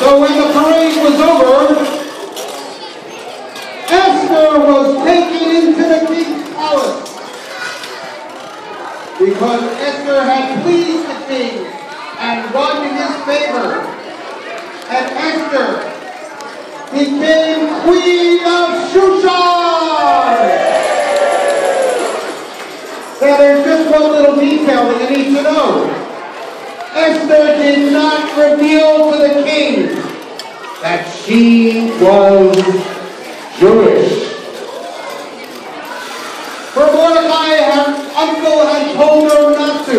So when the parade was over, Esther was taken into the king's palace because Esther had pleased the king and won his favor. And Esther became queen of Shushan. Now there's just one little detail that you need to know. Esther did not reveal to the king that she was Jewish. Her Mordecai, her uncle, had told her not to.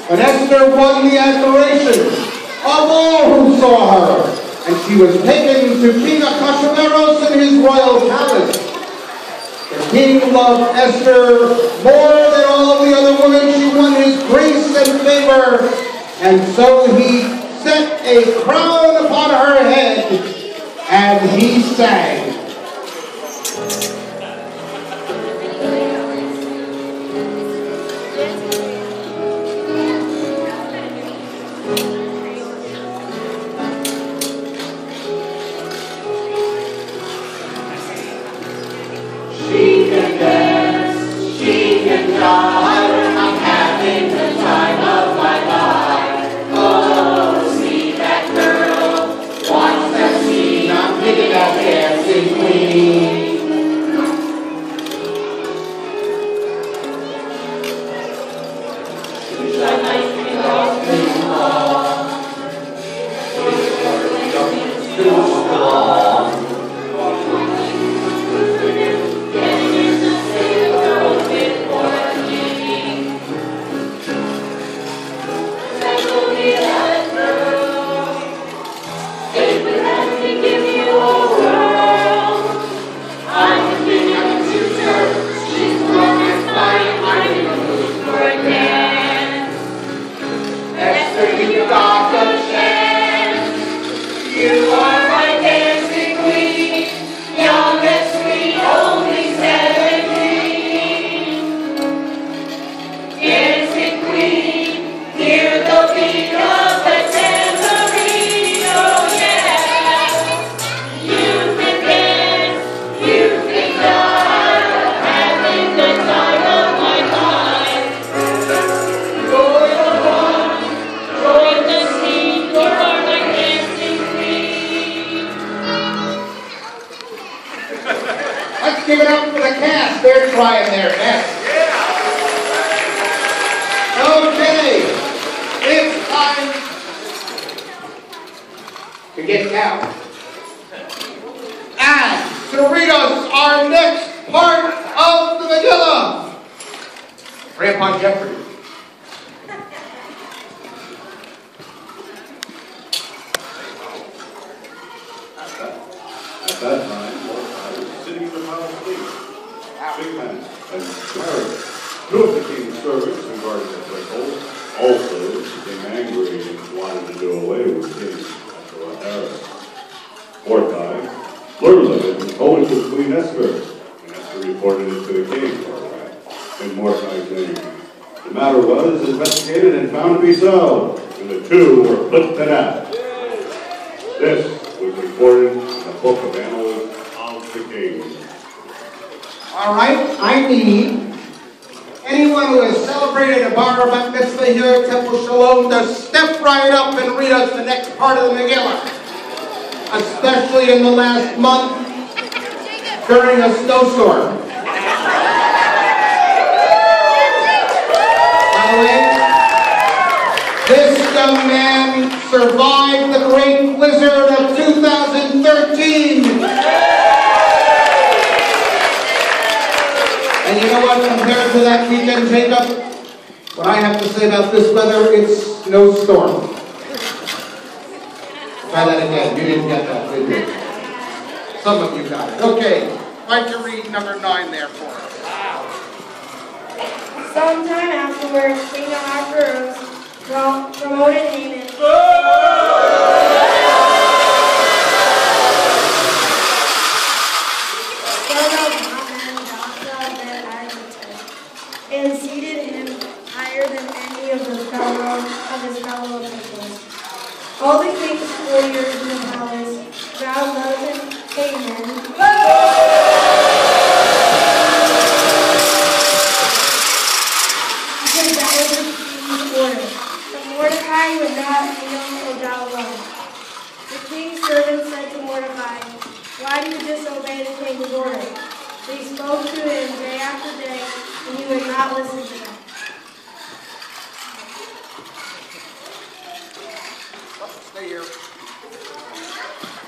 But Esther won the admiration of all who saw her. And she was taken to King Ahasuerus in his royal palace. The king loved Esther more than all of the other women. She won his grace and favor. And so he set a crown upon her head and he sang. I'm having the time of my life. Oh, see that girl. Watch that scene. I'm thinking that dancing queen. She's a nice girl. Too strong. Give it up for the cast. They're trying their best. Okay. It's time to get down. And to read us our next part of the Megillah. Grandpa Jeffrey. At that time, Mordecai was sitting in the palace gate. Big man and married. Two of the king's servants who guarded the threshold also became angry and wanted to do away with King Ahasuerus. Mordecai learned of it and told it to Queen Esther, and Esther reported it to the king in Mordecai's name. The matter was investigated and found to be so, and the two were put to death. This was recorded in the book of Annals of the Kings. All right, I need anyone who has celebrated a bar bat mitzvah here at Temple Shalom to step right up and read us the next part of the Megillah, especially in the last month during a snowstorm. By the way, this young man survived the great blizzard of 2013. And you know what, compared to that weekend, Jacob, what I have to say about this weather, it's no storm. Try that again. You didn't get that, did you? Some of you got it. Okay. Why don't you read number 9 there for us? Sometime afterwards, King Ahasuerus promoted Haman. And seated him higher than any of his fellow officials. All the king's warriors in the palace bowed low to Haman. Because that was the king's order. But Mordecai would not kneel or bow low. The king's servant said to Mordecai, "Why do you disobey the king's order?" They spoke to him day after day, and he would not listen to them. Stay here.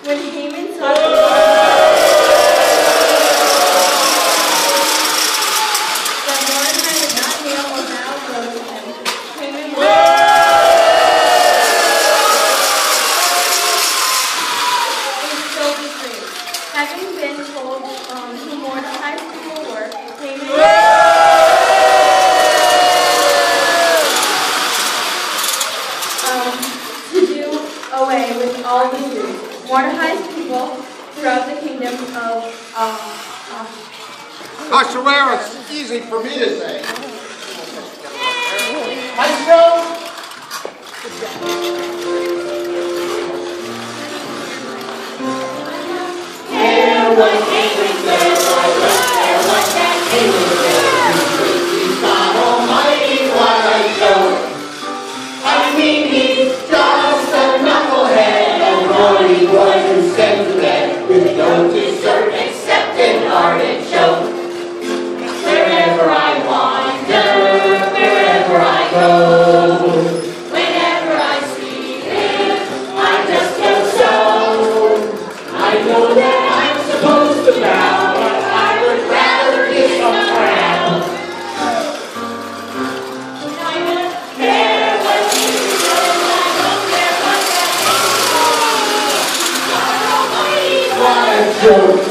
When Haman saw that Mordecai did not kneel or bow low to him, Haman was so disgraced. Having been told who Mordecai's people were, Haman to do away with all the Jews. Mordecai's people throughout the kingdom of Ahasuerus, it's easy for me to say. Maestro? There was Haman, there was that Haman, he's God Almighty, what a joke. I mean, he's just a knucklehead, a naughty boy who's sent to bed with no dessert except an artichoke. Wherever I wander, wherever I go, whenever I see him, I just feel so. I know that I'm supposed to bow, but I would rather kiss a crown. I don't care what you do, I don't care what that is. What a joke.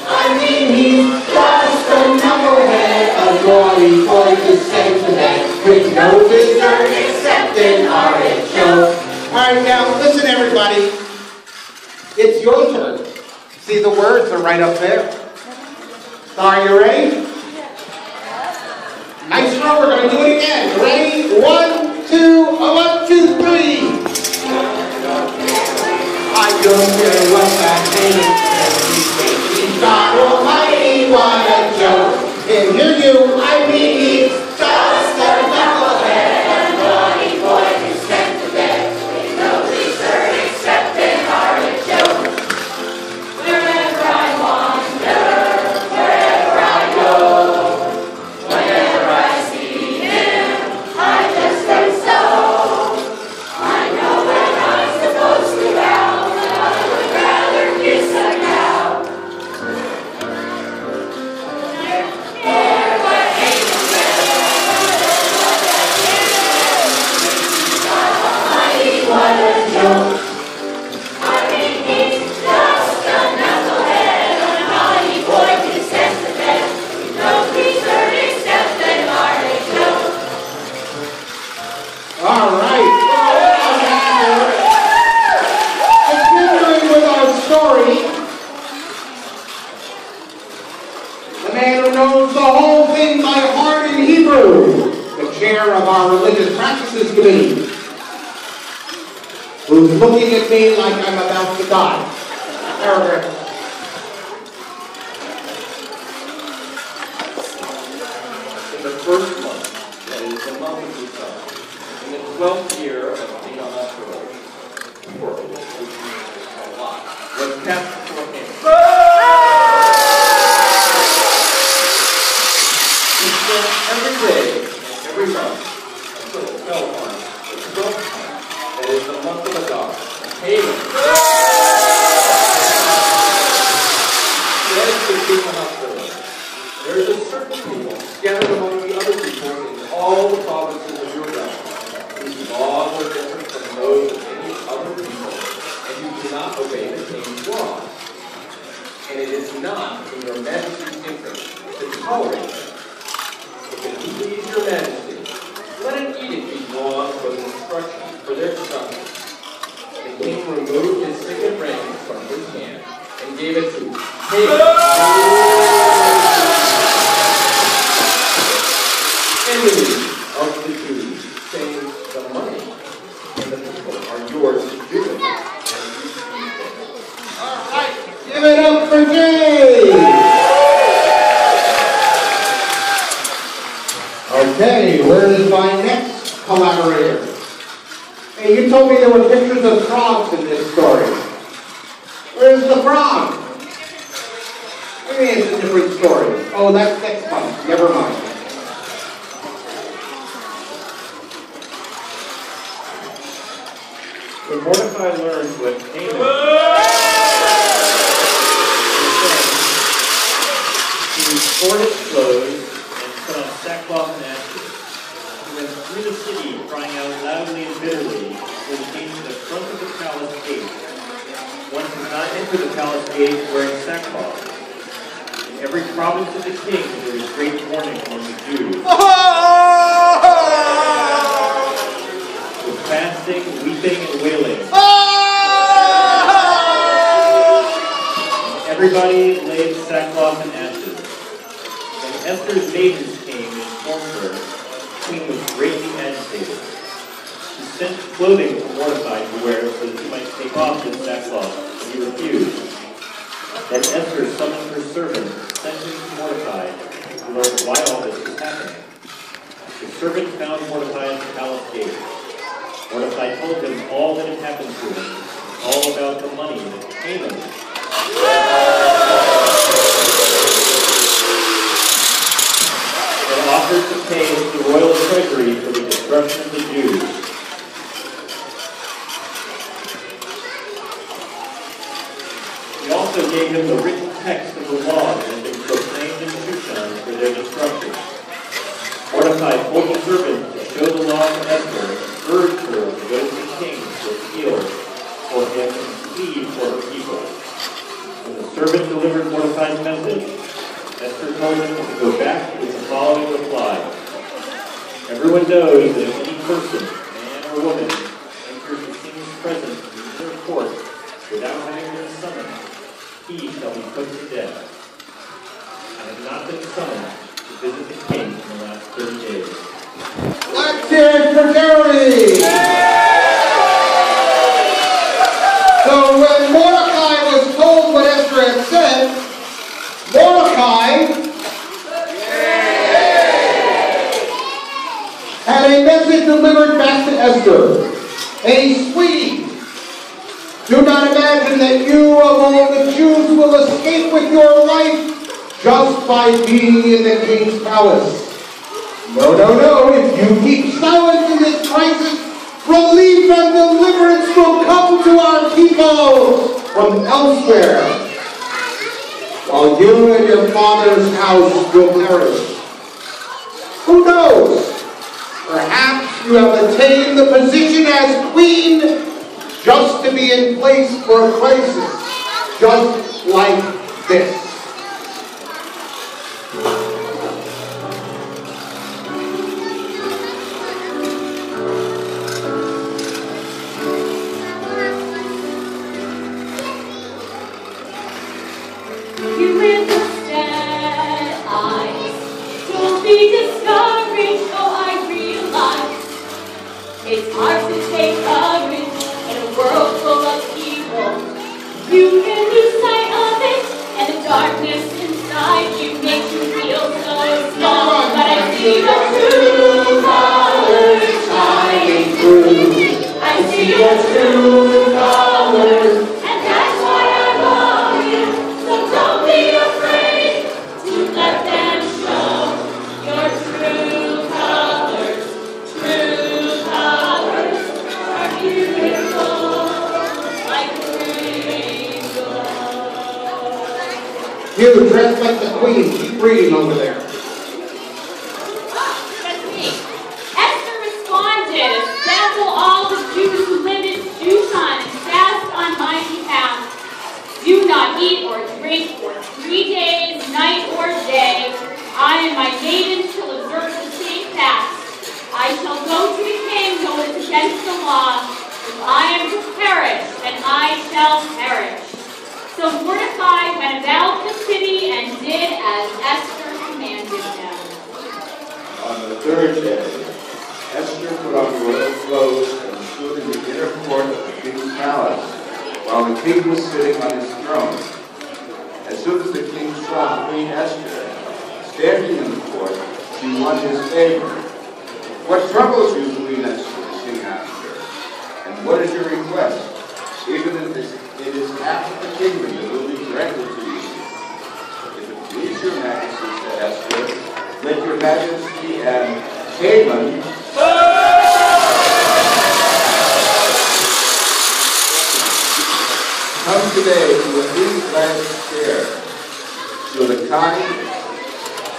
I mean, he's just a knucklehead, a naughty boy to send to bed with no dessert except an artichoke. All right, now listen, everybody. It's your turn. See, the words are right up there. Are you ready? Maestro, we're going to do it again. Ready? 1, 2, 1, 2, 3. I don't care what that means. He's God Almighty, what a joke. And hear you. I mean, he's just a knucklehead, a naughty boy who's sent to bed with no dessert except an artichoke. Wherever I wander, wherever I go, whenever I see him, I just feel so. I know that I'm supposed to bow, but I would rather kiss a cow. There was Haman, Almighty, what a joke. I mean, he's just a knucklehead, a naughty boy who sent to bed with no dessert except an artichoke. All right. Continuing with our story, the man who knows the whole thing by heart in Hebrew, the chair of our religious practices committee, who's looking at me like I'm about to die. Paragraph. In the first month, that is the month of Nisan, in the 12th year of King Ahasuerus, was kept for him. He spent every day, every month, until it fell on the 12th month, that is the month of Adar, Haman. Said to King Ahasuerus, there is a certain people scattered among the other peoples in all the provinces of your realm, whose laws are different from those of any other people, and who do not obey the king's laws. And it is not in your majesty's interest to tolerate them. If it please your majesty, let an edict be drawn for the instruction for their destruction. The king removed his signet ring from his hand and gave it to Haman, enemy of the Jews, saying, the money and the people are yours where is my next collaborator? Hey, you told me there were pictures of frogs in this story. Where's the frog? Maybe it's a different story. Oh, that's next month. Never mind. When Mordecai learned what Haman he tore his clothes and put on sackcloth and ashes. He went through the city, crying out loudly and bitterly, when he came to the front of the palace gate. One could not enter the palace gate wearing sackcloth. In every province of the king there was great mourning among the Jews. With fasting, weeping, and wailing. Everybody laid sackcloth and ashes. When Esther's maidens came and informed her, the queen was greatly agitated. She sent clothing for Mordecai to wear so that he might take off his sackcloth, but he refused. Then Esther summoned her servant, sent him to Mordecai, to learn why all this was happening. The servant found Mordecai at the palace gate. Mordecai told him all that had happened to him, all about the money that Haman had offered to pay the royal treasury for the destruction of the Jews. He also gave him the written text of the law that had been proclaimed in Shushan for their destruction. Mordecai told the servant to show the law to Esther and urged her to go to the king to appeal for him and plead for her people. When the servant delivered Mordecai's message, Esther told him to go back with the following reply. Everyone knows that if any person, man or woman, enters the king's presence in their court without having been summoned, he shall be put to death. I have not been summoned to visit the king in the last 30 days. Let's hear it for Gary! So when Mordecai was told what Esther had said, Mordecai had a message delivered back to Esther. Hey, sweetie, do not imagine that you of all the Jews will escape with your life just by being in the king's palace. No, no, no. If you keep silent in this crisis, relief and deliverance will come to our people from elsewhere, while you and your father's house will perish. Who knows? Perhaps you have attained the position as queen just to be in place for a crisis, just like this. It's hard to take courage in a world full of evil. You can lose sight of it, and the darkness inside you makes you feel so small. But I see the true colors shining through. I see the true colors, and that's why I love you. So don't be afraid to let them show your true colors. True colors are beautiful, like rainbow. You, dressed like the queen, keep reading over there. That's me. Esther responded, assemble all the Jews who live in Shushan and fast on my behalf. Do not eat or drink for 3 days, night or day. I and my maidens shall observe the same fast. I shall go to the king, though it is against the law. If I am to perish, then I shall perish. So Mordecai went about the city and did as Esther commanded him. On the third day, Esther put on royal clothes and stood in the inner court of the king's palace, while the king was sitting on his throne. As soon as the king saw Queen Esther standing in the court, she won his favor. What troubles you, Queen Esther, King Esther? And what is your request? Even if it is half of the kingdom that will be granted to you. If it please your majesty, said Esther, let your majesty and Haman come today to a new glad share. So the kind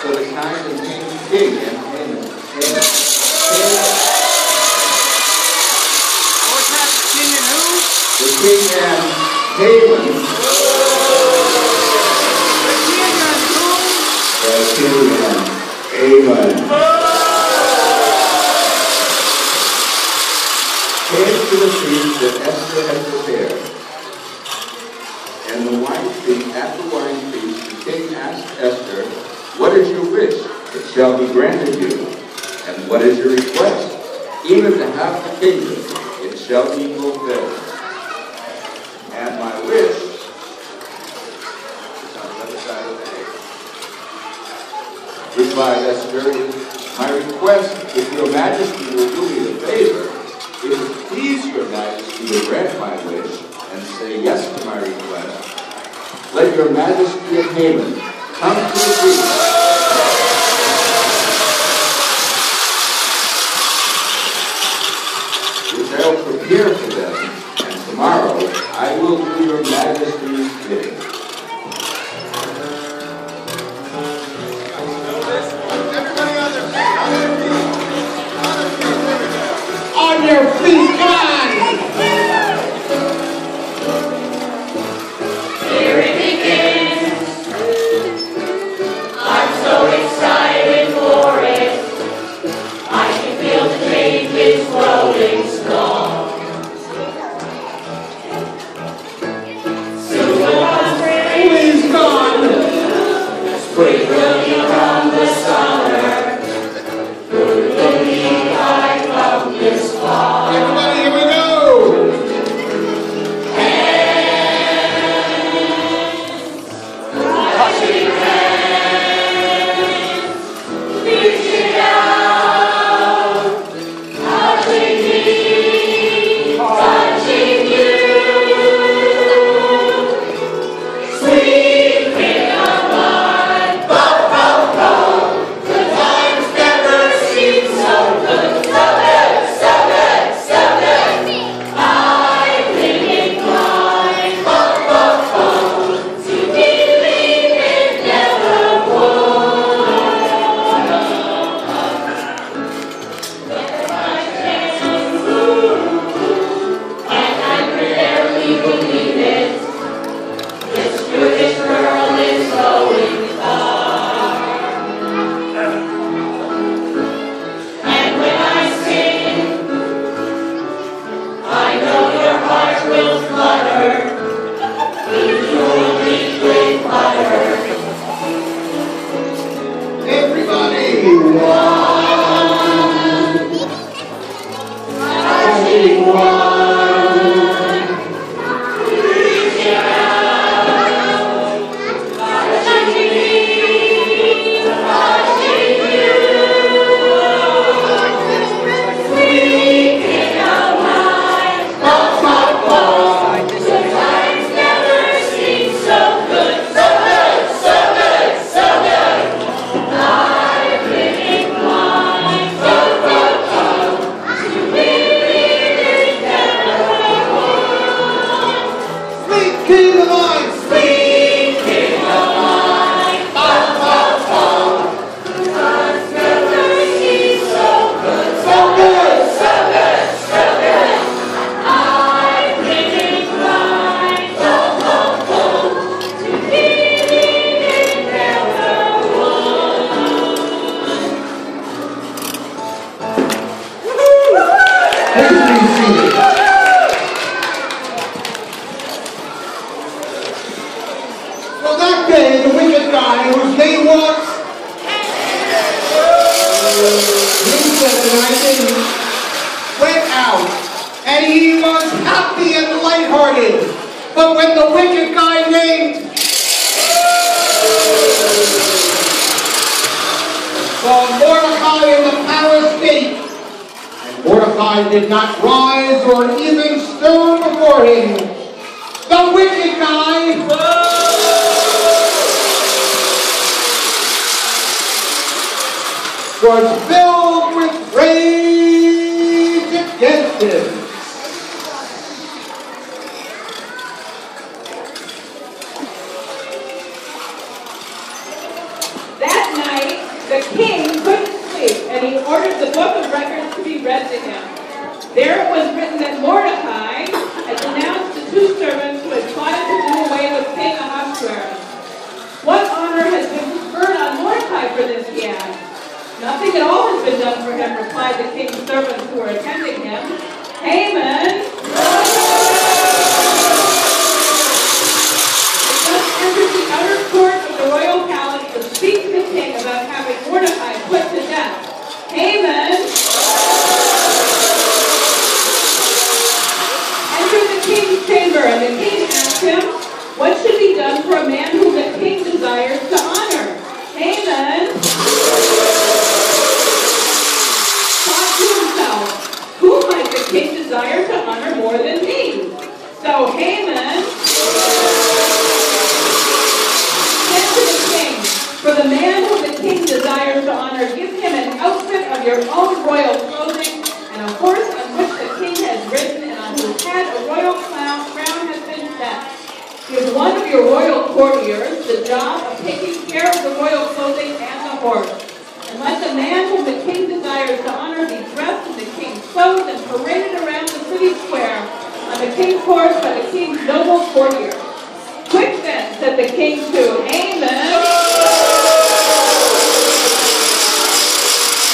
and tame king and Haman. What's that? King and who? The king and Haman. The king and Haman. Came to the feast that Esther had prepared. And at the wine feast, the king asked Esther, what is your wish? It shall be granted you. And what is your request? Even to half the kingdom, it shall be fulfilled. And my wish is on the other side of the page. Replied Esther, my request, if your majesty will do me the favor, if it please your majesty to grant my wish, and say yes to my request, let your majesty and Haman come to the feast. Which I will prepare for them, and tomorrow I will do your majesty's bidding. Everybody on their feet, on your feet, come on! Here it begins. I'm so excited for it. I can feel the changes growing strong. Soon will come spring. Please, God! Spring will become the summer. Good will be I come this fall. Everybody, here we go! Touching hands, reaching out, touching me, touching you. Sweet King of mine, the times never seem so good, so good, so good, so good. I'm thinking mine, to believe it never would. Never my chance to move, and I barely believe it. This Jewish girl is going far. And when I sing, I know your heart will flutter. Usually with butter. Everybody! Touching one, reaching out, touching me, touching you. Sweet King of mine, the times never seem so good, so good, so good, so good. I'm living mine, to believe it never would. Sweet King of mine! Sweet King of mine, the times never seem so good, so good, so good, so good. I'm living mine, to believe it never would. Please be seated. Well, that day, the wicked guy, whose name was... went out, and he was happy and lighthearted. But when the wicked guy named saw Mordecai in the palace gate, Mordecai did not rise or even stir before him. The wicked guy was filled with rage against him. That night, the king couldn't sleep, and he ordered the book of records to be read to him. There it was written that Mordecai had denounced the two servants who had plotted to do away with King Ahasuerus. What honor has been conferred on Mordecai for this, he asked. Nothing at all has been done for him, replied the king's servants who were attending him. Haman just entered the outer court of the royal palace to speak to the king about having Mordecai put to death. Haman entered the king's chamber, and the king asked him, what should be done for a man whom the king desires to honor? Haman thought to himself, who might the king desire to honor more than me? So Haman said to the king, for the man whom the king desires to honor, give him an outfit of your own royal clothing and a horse on which the king has ridden and on whose head a royal crown has been set. Give one of your royal courtiers the job of taking care of the royal clothing and the horse. And let the man whom the king desires to honor be dressed in the king's clothes and paraded around the city square on the king's horse by the king's noble courtiers. Quick then, said the king to Haman,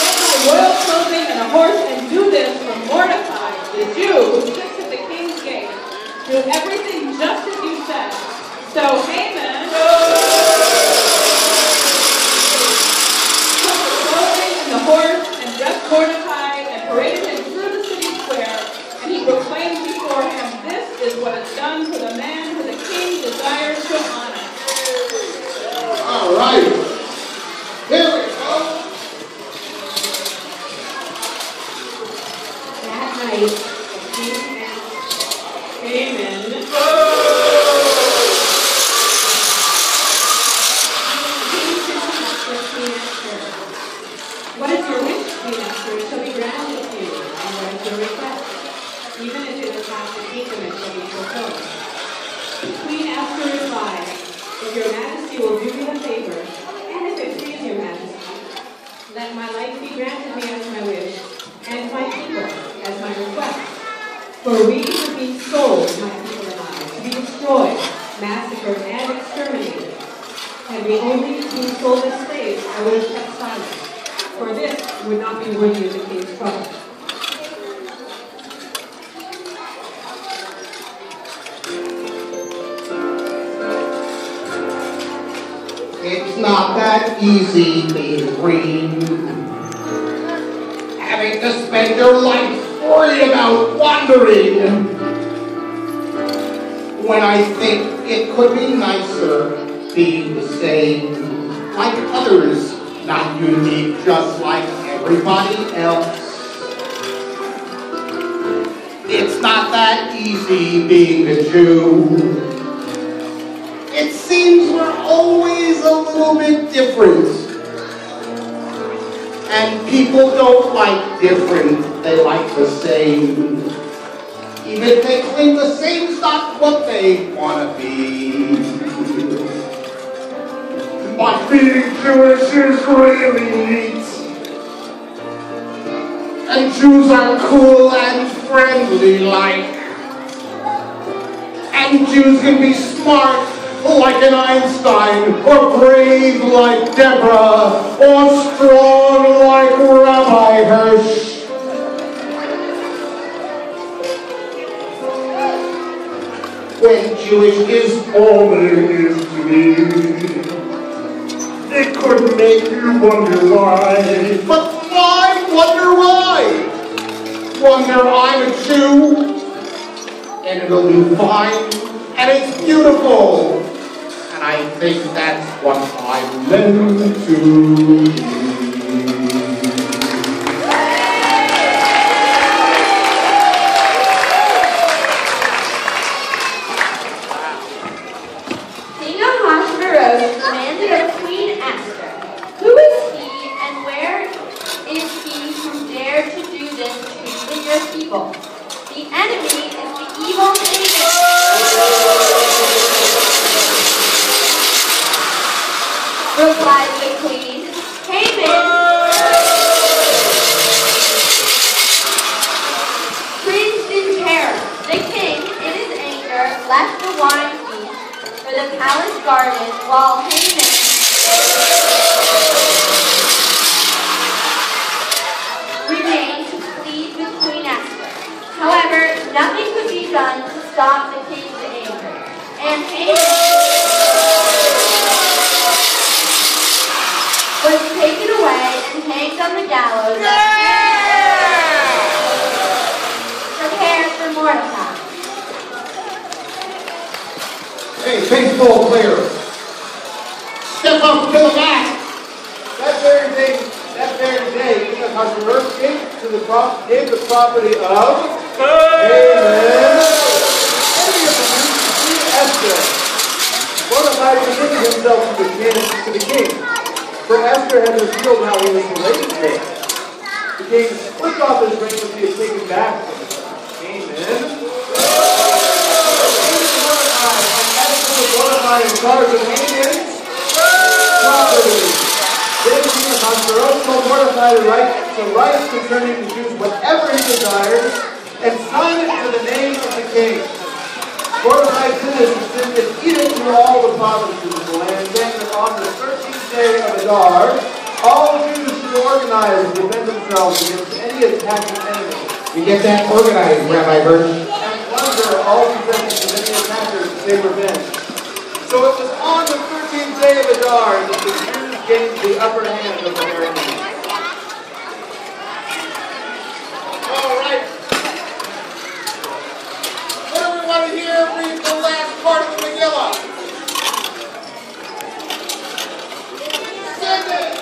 get my royal clothing and a horse and do this for Mordecai, the Jew who sits at the king's gate. Do everything just as you said. So Haman took the clothing and the horse and dressed Mordecai and paraded him through the city square, and he proclaimed before him, this is what is done for the man who the king desires to honor. All right. Here we go. That night, the king asked Haman, what is your wish, Queen Esther? It shall be granted to you. And what is your request? Even if it is half the kingdom, it shall be fulfilled. Queen Esther replied, if your majesty will do me a favor, and if it please your majesty, let my life be granted me as my wish, and my people as my request. For we have been sold, my people and I, to be destroyed, massacred, and exterminated. Had we only been sold as slaves, I would have kept silent. For this would not be worthy of the king's trouble. It's not that easy being free. Having to spend your life worried about wandering. When I think it could be nicer being the same, like others, not unique, just like everybody else. It's not that easy being a Jew. It seems we're always a little bit different. And people don't like different, they like the same. Even if they claim the same's not what they want to be. But being Jewish is really neat. And Jews are cool and friendly like. And Jews can be smart like an Einstein, or brave like Deborah, or strong like Rabbi Hirsch. When Jewish is all there is to be, it could make you wonder why. But why wonder why? Wonder I'm a Jew, and it'll be fine, and it's beautiful. And I think that's what I'm meant to be. replied the queen. Haman, cringed in terror. The king, in his anger, left the wine feast for the palace garden, while Haman remained to plead with Queen Esther. However, nothing could be done to stop the king's anger, and Haman was taken away and hanged on the gallows. Prepare for Mordecai. Hey, baseball player, step up to the bat. That very day, King Ahasuerus gave the property of Haman, Queen Esther. Mordecai presented himself to the king, for Esther had revealed how he was related to him. The king flipped off his ring which he had taken back from Haman. Mordecai in charge of Haman's property. Then King Ahasuerus told Mordecai to write concerning the Jews whatever he desired and sign it to the name of the king. Mordecai did this and sent an edict to all the provinces of the land, saying that on the 13th day of Adar, all Jews should organize and defend themselves against any attacking enemy. You get that organized, Rabbi Birch. And plunder all possessions of any attackers that they revenge. So it was on the 13th day of Adar that the Jews gained the upper hand of their enemies. All right. Let everybody here read the last part of the Megillah. Send it.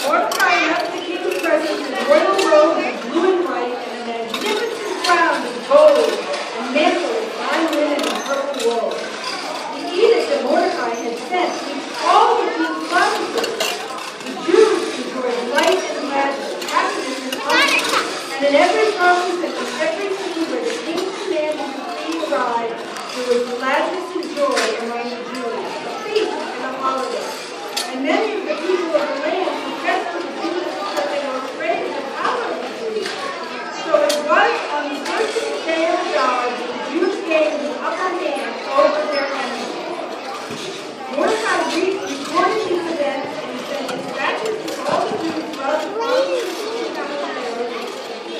Mordecai left the king's presence in royal robes of blue and white and a magnificent crown of gold and mantle of fine linen and purple wool. The edict that Mordecai had sent reached all the king's provinces. The Jews enjoyed light and gladness, happiness and honor, and in every province and in every city where the king's command and decree arrived, there was gladness and joy among the Jews, a feast and a holiday. And many of the people of the land confessed to the Jews because they were afraid of the power of the Jews. So it was on the 13th day of Adar that the Jews gained the upper hand over their enemies. Mordecai reported these events and he sent dispatches to all the Jews throughout the provinces of the Palestine,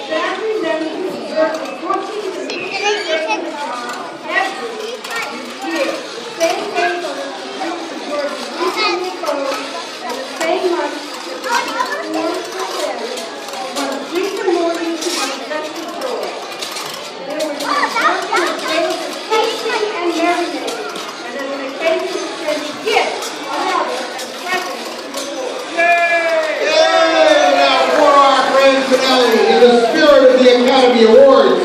staffing them to observe the 14th and 15th day of Adar every year. The same day on which the Jews enjoyed the weekend repose, and the same month that the Jews mourned for them, one week and morning to my blessed joy. There was an occasion of days of feasting and merrymaking, and as an occasion of sending gifts to another and presents to the Lord. Yay! Now for our grand finale, in the spirit of the Academy Awards.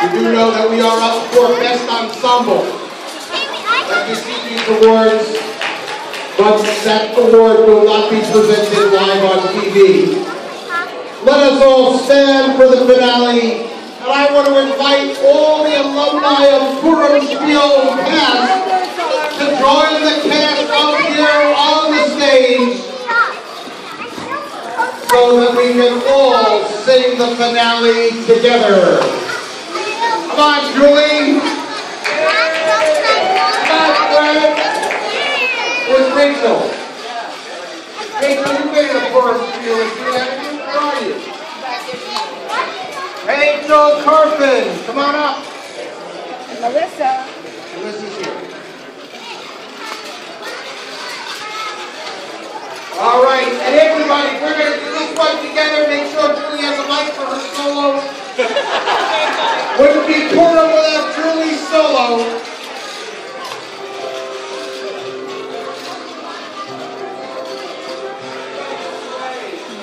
You do know that we are up for Best Ensemble. Let me see these awards, but that award will not be presented live on TV. Let us all stand for the finale, and I want to invite all the alumni of Purim Shpiel cast to join the cast up here on the stage so that we can all sing the finale together. Come on, Julie. Come on, Fred. Where's Rachel? Rachel, you made a Purim Shpiel. Where are you? Rachel Carpin, come on up. Melissa. Melissa's here. All right, and everybody, we're going to do this one together. Make sure Julie has a mic for her solo. Wouldn't be Purim without Julie's solo.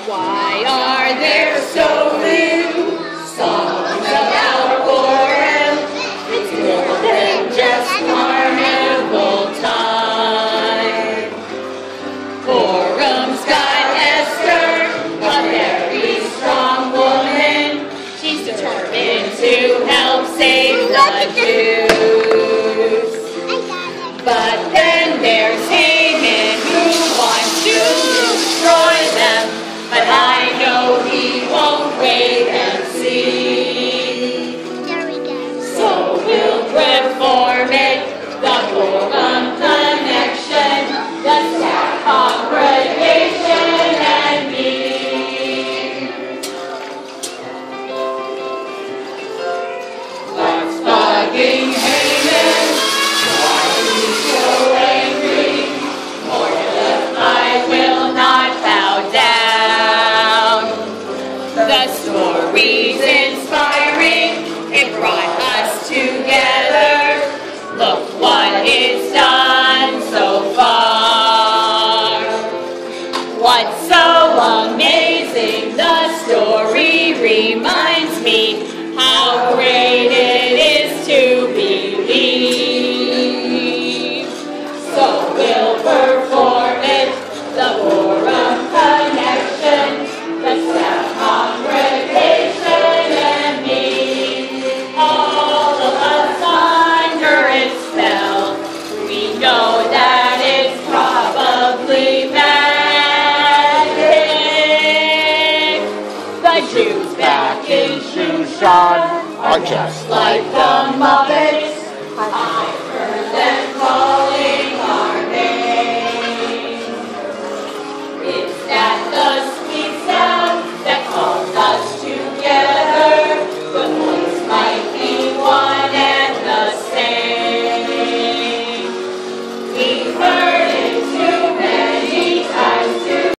Why are there so few songs about Purim? It's more than just carnival time. Purim's got Esther, a very strong woman. She's determined to help save the Jews. there's Haman who wants to destroy them, but I know he won't wait and see. So we'll reform it, the Purim connection, the staff congregation and me. Let's bugging Haman, why he's so angry. I will not bow down. The story's inspiring, it brought us together. Look what it's done so far. What's so amazing, the story reminds me how great it is to believe. So we'll perform it, the Purim connection, the staff congregation and me. All of us under its spell, we know that it's probably magic. The Jews back in Shushan are just like the Muppets.